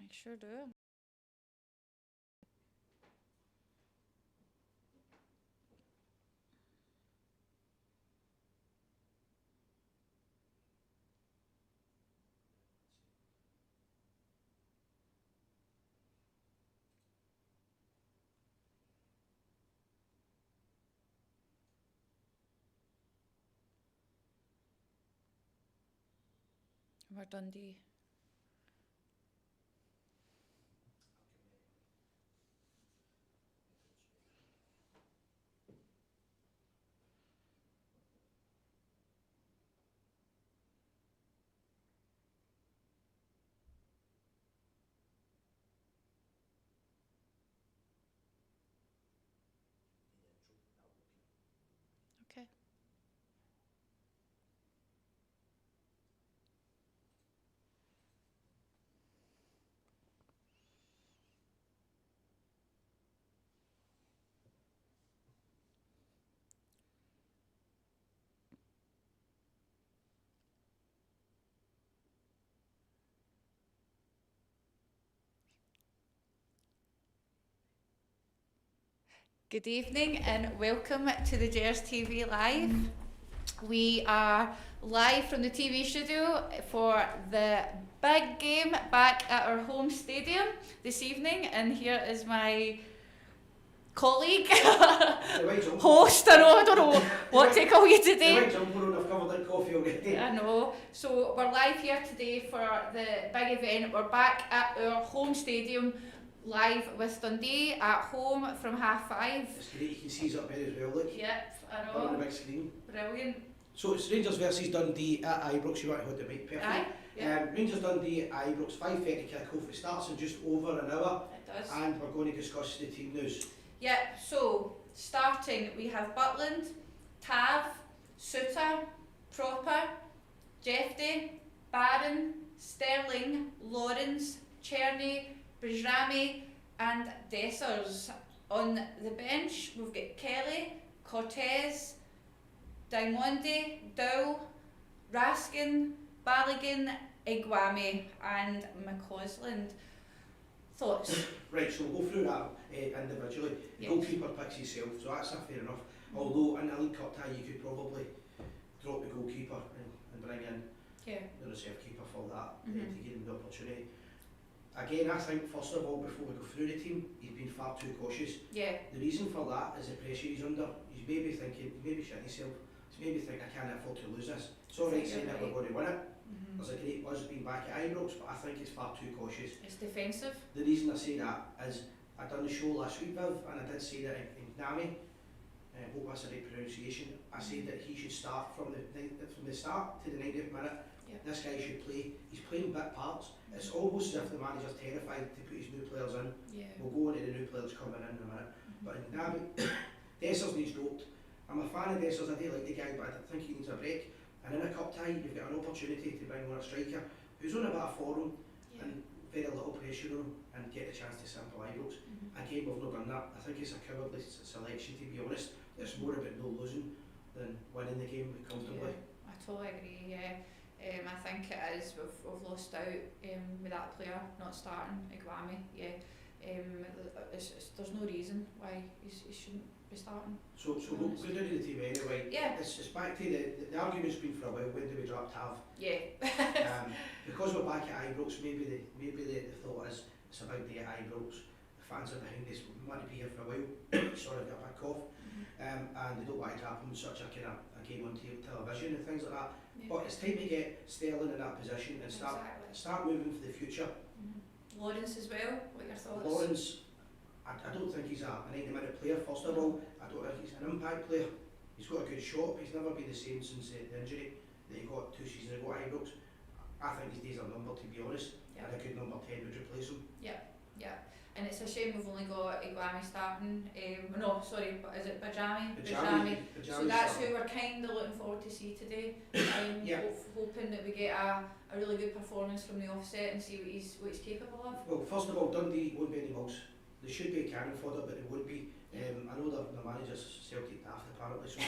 I sure do. We're Dundee. Okay. Good evening and welcome to the Gers TV Live. We are live from the TV studio for the big game back at our home stadium this evening, and here is my colleague, host, I don't know what to call you today. I know. So we're live here today for the big event. We're back at our home stadium, live with Dundee at home from 5:30. It's great, you can see us up there as well, look. Yep, I know. On the big screen. Brilliant. So it's Rangers versus Dundee at Ibrox. You want to hold the mic, perfect. Aye. Yep. Rangers Dundee at Ibrox, 5:30 kick-off. It starts in just over an hour. It does. And we're going to discuss the team news. Yep, so starting we have Butland, Tav, Suter, Proper, Jeffrey, Barron, Sterling, Lawrence, Cherney, Bajrami and Dessers. On the bench we've got Kelly, Cortez, Diamondi, Dow, Raskin, Balogun, Iguame and McCausland. Thoughts? Right, so we'll go through that individually. The Yes. goalkeeper picks himself, so that's fair enough. Although in a League Cup tie you could probably drop the goalkeeper and bring in the reserve keeper for that to give him the opportunity. Again, I think first of all, before we go through the team, he's been far too cautious. Yeah. The reason for that is the pressure he's under. He's maybe thinking, he's maybe shitting himself. He's maybe thinking, I can't afford to lose this. It's alright saying that we're going to win it. There's a great buzz being back at Ibrox, but I think it's far too cautious. It's defensive. The reason I say that is I done the show last week, Viv, and I did say that in Nami, I hope that's the right pronunciation, I said that he should start from the start to the 90th minute. Yep. This guy should play. He's playing bit parts. It's almost as if the manager's terrified to put his new players in. Yeah. We'll go into the new players coming in a minute. But in Nami, Dessers needs roped. I'm a fan of Dessers, I do like the guy, but I think he needs a break. And in a cup tie, you've got an opportunity to bring on a striker who's on a bit of form and very little pressure on him and get the chance to sample Ibrox. Again, we've not done that. I think it's a cowardly selection, to be honest. It's more about no losing than winning the game comfortably. Yeah, I totally agree, yeah. I think it is, we've lost out with that player not starting, Iguame, yeah. There's no reason why he shouldn't be starting. So we'll go down to the team anyway. Yeah. It's back to the argument's been for a while, when do we drop Tav? Yeah. Because we're back at Ibrox, maybe the thought is it's about the Ibrox. The fans are behind us, we want to be here for a while. Sorry, I've got a bad cough. And they don't want to drop him such a kind of a game on television and things like that. Yeah. But it's time to get Sterling in that position and start moving for the future. Lawrence as well, what are your thoughts? Lawrence, I don't think he's a 90-minute player, first of all. I don't think he's an impact player. He's got a good shot, but he's never been the same since the injury that he got 2 seasons ago at Ibrox. I think his days are numbered, to be honest, and a good number 10 would replace him. Yeah. And it's a shame we've only got Iguame starting. No, sorry, but is it Bajrami? So that's who we're kind of looking forward to see today. Hoping that we get a really good performance from the offset and see what he's capable of. Well, first of all, Dundee won't be any mugs. They should be cannon fodder, but they won't be. I know the manager's Celtic daft apparently, so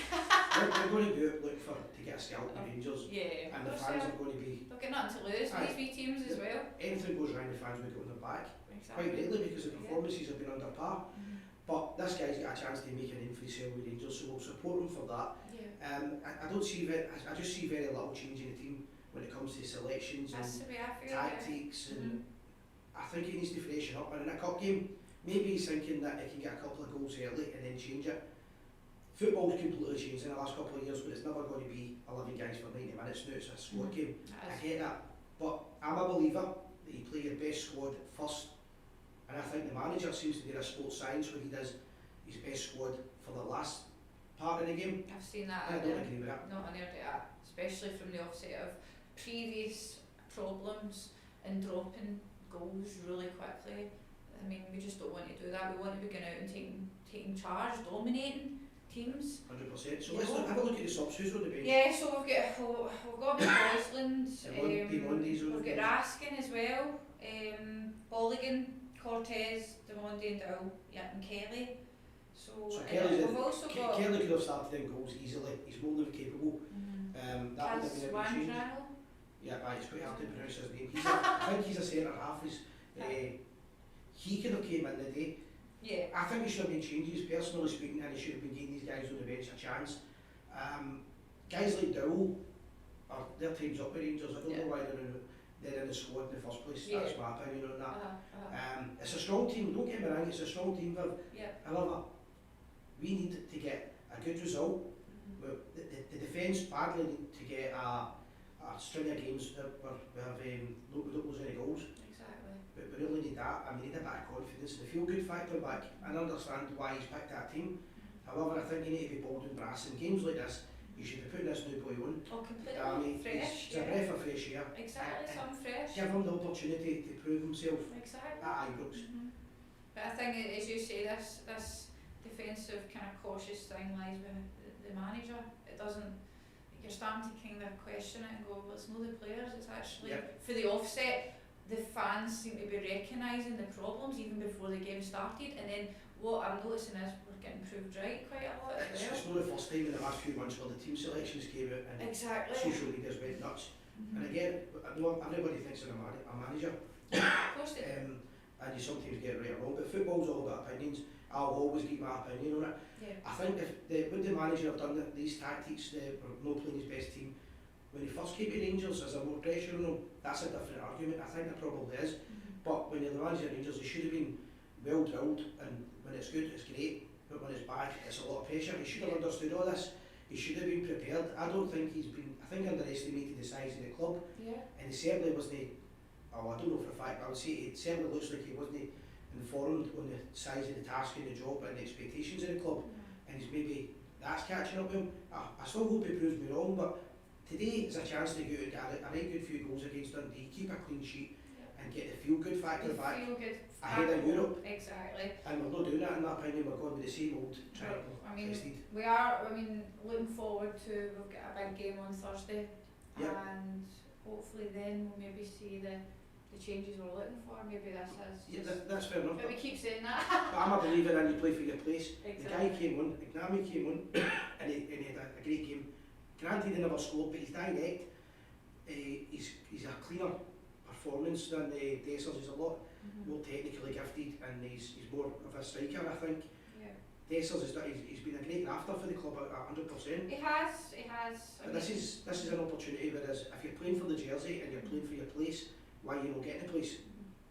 they're going to do it to get a scalp at Rangers. Yeah. And the fans are going to be... They've got nothing to lose, these 3 teams as well. Anything goes wrong, the fans would get on their back. Exactly. Quite rightly, because the performances have been under par. Mhm. But this guy's got a chance to make a name for himself with Rangers, so we'll support him for that. Yeah. I don't see I just see very little change in the team when it comes to selections That's and the way I feel. tactics, and Mhm. I think he needs to freshen up. And in a cup game, maybe he's thinking that he can get a couple of goals early and then change it. Football's completely changed in the last couple of years, but it's never going to be 11 guys for 90 minutes now. It's a squad game. I get that, but I'm a believer that you play your best squad first, and I think the manager seems to do a sports science where he does his best squad for the last part of the game. I've seen that. And I don't agree with that. Not an area, especially from the offset of previous problems and dropping goals really quickly. I mean, we just don't want to do that. We want to be going out and taking charge, dominating teams. 100%. So Yeah. let's have a look at the subs. Who's on the bench? Yeah, so we've got Boysland, Mondays on the we've got Raskin as well, Bolligan, Cortez, Demonde and Dow, yeah, and Kelly. So Kelly's we've also got Kelly could have started in goals easily. He's more than capable. That would have been a change. Caswandrano. Yeah, it's quite hard to pronounce his name. I think he's a centre half. He could have came in the day. Yeah. I think he should have been changes, personally speaking, and he should have been giving these guys on the bench a chance. Guys like Dowell, their time's up with Rangers. I don't know why they're in the squad in the first place. Yeah. That's my opinion on that. It's a strong team, don't get me wrong, it's a strong team, Viv. Yeah. However, we need to get a good result. The defence badly need to get a string of games where we don't lose any goals. Exactly. But we really need that, and we need a bit of confidence, the feel-good factor back. And I understand why he's picked that team. However, I think you need to be bold and brass. In games like this, you should be putting this new boy on. Oh, completely fresh. It's a breath of fresh air. Exactly, something fresh. Give him the opportunity to prove himself Exactly. at Ibrox. But I think, as you say, this defensive kind of cautious thing lies with the manager. It doesn't. You're starting to kind of question it and go, well, it's not the players. It's actually for the offset. The fans seem to be recognising the problems even before the game started, and then what I'm noticing is we're getting proved right quite a lot as well. It's not the first time in the last few months where the team selections came out and social media's went nuts. And again, I know everybody thinks they're a manager, Of course they do. and you sometimes get it right or wrong, but football's all about opinions. I'll always give my opinion on it. Yeah. I think if would the manager have done these tactics, no playing his best team, when he first came to Rangers, is there more pressure on him? That's a different argument. I think there probably is. But when you're the manager of Rangers, he should have been well drilled, and when it's good, it's great, but when it's bad, it's a lot of pressure. He should have understood all this. He should have been prepared. I don't think he's been, I think, underestimated the size of the club, and he certainly wasn't, I don't know for a fact, but I would say it certainly looks like he wasn't informed on the size of the task and the job and the expectations of the club, and he's maybe, that's catching up with him. I still hope he proves me wrong, but today is a chance to go out and get a right good few goals against Dundee, keep a clean sheet, and get the feel-good factor back ahead of Europe. Exactly. And we're not doing that, in my opinion. We're going with the same old triangle. I mean, tested. we are. I mean, looking forward to. We've got a big game on Thursday, and hopefully then we'll maybe see the changes we're looking for. Maybe this is. That's fair enough. But we keep saying that. But I'm a believer in you play for your place. Exactly. The guy came on, Ignami came on, and he had a great game. Granted, he never scored, but he's direct. He's a cleaner performance than Dessers. He's a lot more technically gifted, and he's more of a striker, I think. Yeah. Dessers he's been a great grafter for the club at 100%. He has. But this is an opportunity, whereas if you're playing for the jersey and you're playing for your place, why are you not getting a place?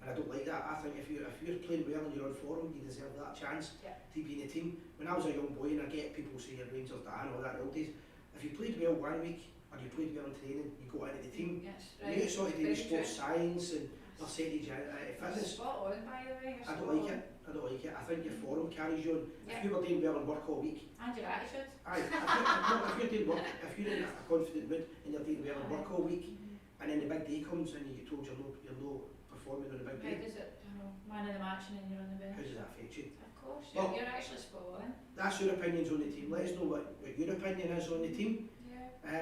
And I don't like that. I think if you're playing well and you're on form, you deserve that chance to be in the team. When I was a young boy, and I get people say you're Rangers Dan, all that old days, if you played well 1 week or you played well in training, you got into the team. Yes, right. You sort of do sports science and percentage fitness. Spot on, by the way. I don't like it. I think your form carries you on. If you were doing well in work all week, and your attitude. Aye. If you're doing work, if you're in a confident mood and you're doing well in work all week, and then the big day comes and you get told you're no performing on the big day. How does it, man of the match and then you're on the bench? How does that affect you? Of course, Well, you're actually spot on. That's your opinions on the team. Let us know what your opinion is on the team.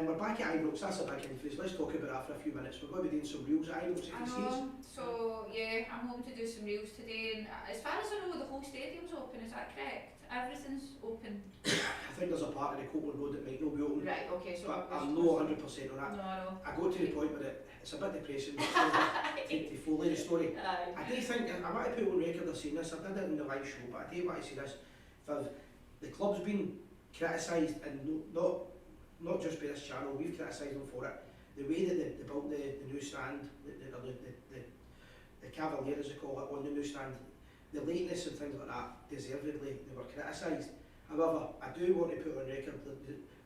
We're back at Ibrox. That's a big influence. Let's talk about that for a few minutes. We're going to be doing some reels at Ibrox if you see us. So yeah, Yeah, I'm hoping to do some reels today, and as far as I know, the whole stadium's open, is that correct? Everything's open. I think there's a part of the Copeland Road that might not be open, Right, okay, so but I'm not 100% on that. No. I got to the point where it's a bit depressing to follow the story. Aye. I do think, I want to put on record I've seen this, I did it in the live show, but I do want to say this, for the club's been criticised, and not just by this channel, we've criticised them for it. The way that they built the new stand, the Cavalier as they call it, on the new stand, the lateness and things like that, deservedly, they were criticised. However, I do want to put on record that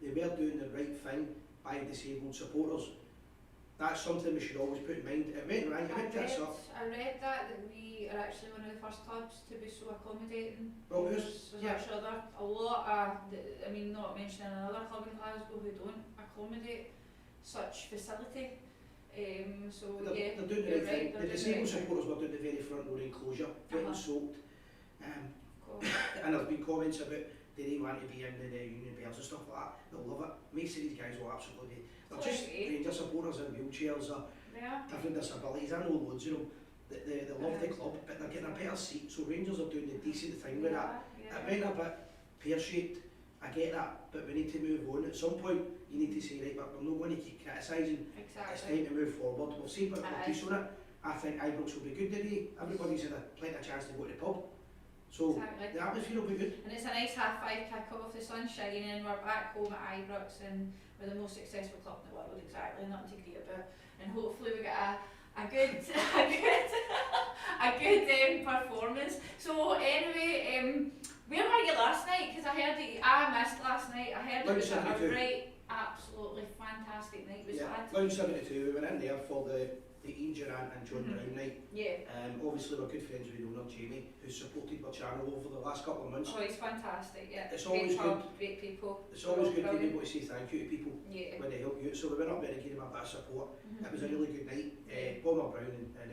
they were doing the right thing by disabled supporters. That's something we should always put in mind. It went right, it went tits up. I read that we are actually one of the first clubs to be so accommodating. Well, There's actually a lot of, I mean, not mentioning another club in Glasgow who don't accommodate such facility. So They're doing the right thing. The disabled supporters were doing the very front row enclosure, getting soaked. And there's been comments about do they want to be in the Union Bells and stuff like that. They'll love it. Makes these guys will absolutely. They're just Rangers supporters in wheelchairs or different disabilities. I know loads of them. They love the club, but they're getting a better seat. So Rangers are doing the decent thing with that. It went a bit pear-shaped. I get that, but we need to move on. At some point, you need to say, right, but we're not going to keep criticising. Exactly. It's time to move forward. We've seen what we've piece on it. I think Ibrox will be good today. Everybody's had plenty of chance to go to the pub. So the atmosphere will be good. And it's a nice 5:30 kick-off, the sun's shining, and we're back home at Ibrox, and we're the most successful club in the world, exactly, nothing to greet about. And hopefully we get a good performance. So anyway, where were you last night? Because I heard that I missed last night. I heard it was a absolutely fantastic night. Was had. Lounge 72, we went in there for the Ian Durant and John Brown night. Yeah. Obviously we're good friends with the owner, Jamie, who's supported our channel over the last couple of months. Oh, he's fantastic, yeah. It's always good. Great people. It's always good to be able to say thank you to people when they help you out. So we went up there and gave them a bit of support. It was a really good night. Bomber Brown and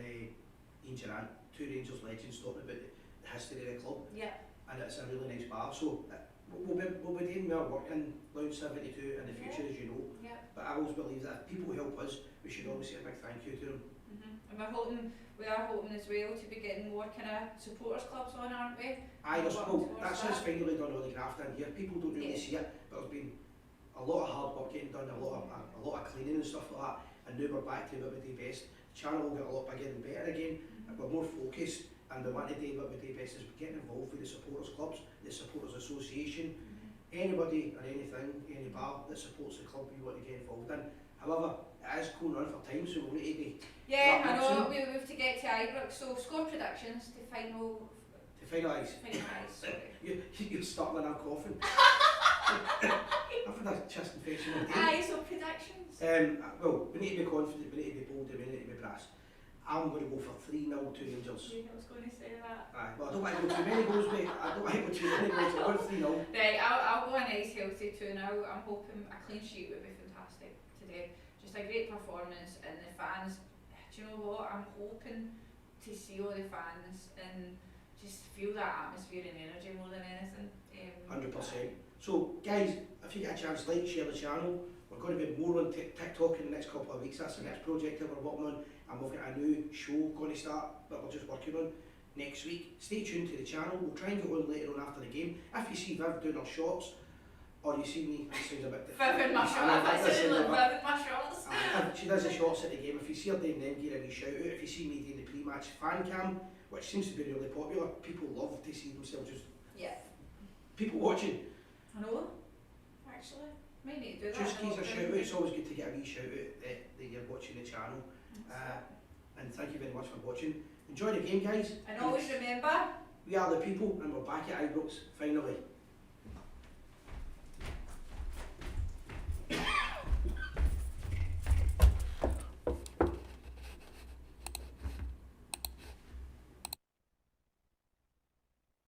Ian Durant, two Rangers legends, talking about the history of the club. Yeah. And it's a really nice bar. So we'll be doing more work in Lounge 72 in the future, as you know. Yeah. But I always believe that if people help us, we should always say a big thank you to them. And we are hoping as well to be getting more kind of supporters clubs on, aren't we? Aye, that's us finally done all the graft in here. People don't really see it, but there's been a lot of hard work getting done, a lot of cleaning and stuff like that, and now we're back to what we do best. The channel will get a lot bigger and better again, and we're more focused, and we want to do what we do best is getting involved with the supporters clubs, the supporters association, anybody or anything, any bar that supports the club we want to get involved in. However, it is going on for time, so we'll need to be. Yeah, I know, we have to get to Ibrox, so score predictions to finalise. Sorry. You're starting and I'm coughing. I've had a chest infection all day. Aye, so predictions? Well, we need to be confident, we need to be bold, and we need to be brass. I'm going to go for 3-0 to Rangers. I was going to say that. Aye, well, I don't want to go too many goals, mate. I don't want to go too many goals. I'm going 3-0. Right, I'll go a nice healthy 2-0. I'm hoping a clean sheet would be fantastic today. Just a great performance, and the fans, do you know what? I'm hoping to see all the fans and just feel that atmosphere and energy more than anything. 100%. So, guys, if you get a chance, like, share the channel. We're going to be more on TikTok in the next couple of weeks. That's the next project that we're working on, and we've got a new show going to start that we're just working on next week. Stay tuned to the channel. We'll try and get on later on after the game. If you see Viv doing her shots, or you see me, that sounds a bit different. Viv in my shorts. She does the shots at the game. If you see her doing them, give a wee shout out. If you see me doing the pre-match fan cam, which seems to be really popular, people love to see themselves just. Yeah. People watching. I know. Actually, might need to do that. Just give a shout out. It's always good to get a wee shout out that you're watching the channel. And thank you very much for watching. Enjoy the game, guys. And always remember, we are the people, and we're back at Ibrox finally.